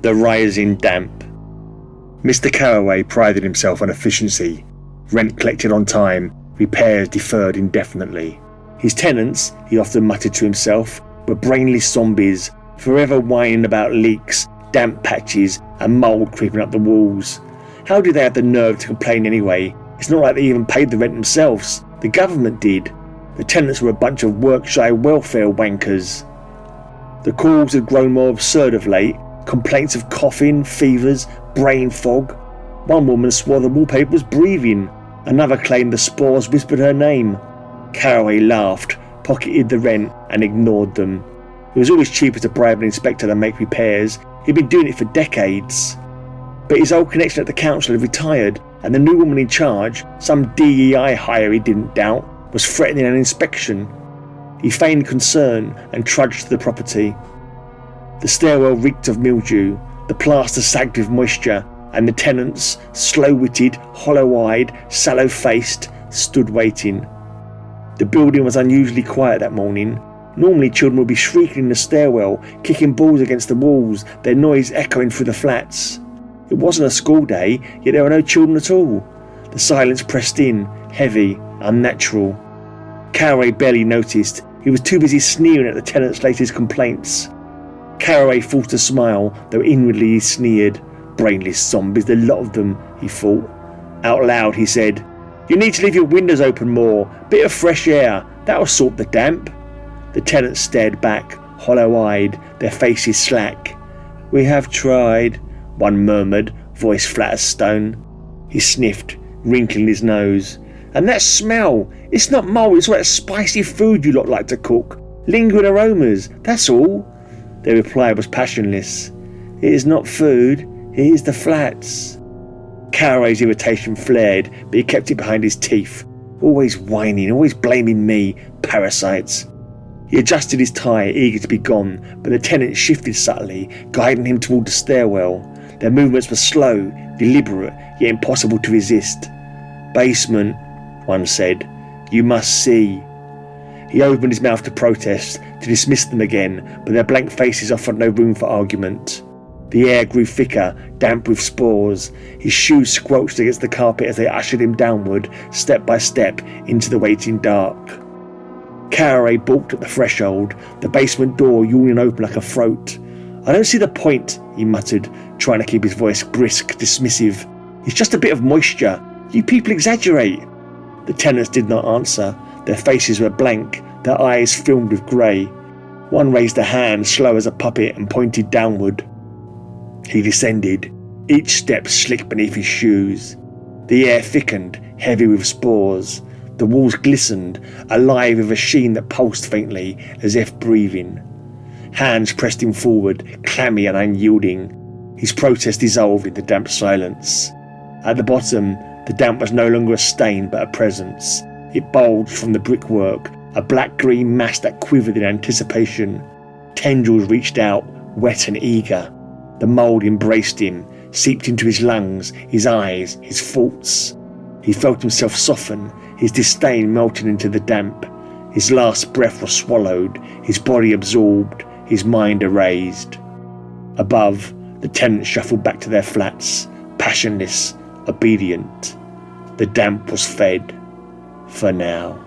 The rising damp. Mr. Carroway prided himself on efficiency. Rent collected on time, repairs deferred indefinitely. His tenants, he often muttered to himself, were brainless zombies, forever whining about leaks, damp patches and mould creeping up the walls. How did they have the nerve to complain anyway? It's not like they even paid the rent themselves. The government did. The tenants were a bunch of work-shy welfare wankers. The calls had grown more absurd of late. Complaints of coughing, fevers, brain fog. One woman swore the wallpaper was breathing. Another claimed the spores whispered her name. Carroway laughed, pocketed the rent and ignored them. It was always cheaper to bribe an inspector than make repairs. He'd been doing it for decades. But his old connection at the council had retired, and the new woman in charge, some DEI hire he didn't doubt, was threatening an inspection. He feigned concern and trudged to the property. The stairwell reeked of mildew, the plaster sagged with moisture, and the tenants, slow-witted, hollow-eyed, sallow-faced, stood waiting. The building was unusually quiet that morning. Normally children would be shrieking in the stairwell, kicking balls against the walls, their noise echoing through the flats. It wasn't a school day, yet there were no children at all. The silence pressed in, heavy, unnatural. Carroway barely noticed. He was too busy sneering at the tenants' latest complaints. Carroway forced a smile, though inwardly he sneered. Brainless zombies, the lot of them, he thought. Out loud he said, "You need to leave your windows open more. Bit of fresh air, that'll sort the damp." The tenants stared back, hollow-eyed, their faces slack. "We have tried," one murmured, voice flat as stone. He sniffed, wrinkling his nose. "And that smell! It's not mould, it's all that spicy food you lot like to cook. Lingering aromas, that's all." Their reply was passionless. "It is not food, it is the flats." Carroway's irritation flared, but he kept it behind his teeth. Always whining, always blaming me, parasites. He adjusted his tie, eager to be gone, but the tenants shifted subtly, guiding him toward the stairwell. Their movements were slow, deliberate, yet impossible to resist. "Basement," one said. "You must see." He opened his mouth to protest, to dismiss them again, but their blank faces offered no room for argument. The air grew thicker, damp with spores. His shoes squelched against the carpet as they ushered him downward, step by step, into the waiting dark. Carroway balked at the threshold, the basement door yawning open like a throat. "I don't see the point," he muttered, trying to keep his voice brisk, dismissive. "It's just a bit of moisture. You people exaggerate." The tenants did not answer. Their faces were blank, their eyes filmed with grey. One raised a hand, slow as a puppet, and pointed downward. He descended, each step slick beneath his shoes. The air thickened, heavy with spores. The walls glistened, alive with a sheen that pulsed faintly, as if breathing. Hands pressed him forward, clammy and unyielding. His protest dissolved in the damp silence. At the bottom, the damp was no longer a stain but a presence. It bulged from the brickwork, a black-green mass that quivered in anticipation. Tendrils reached out, wet and eager. The mould embraced him, seeped into his lungs, his eyes, his thoughts. He felt himself soften, his disdain melting into the damp. His last breath was swallowed, his body absorbed, his mind erased. Above, the tenants shuffled back to their flats, passionless, obedient. The damp was fed, for now.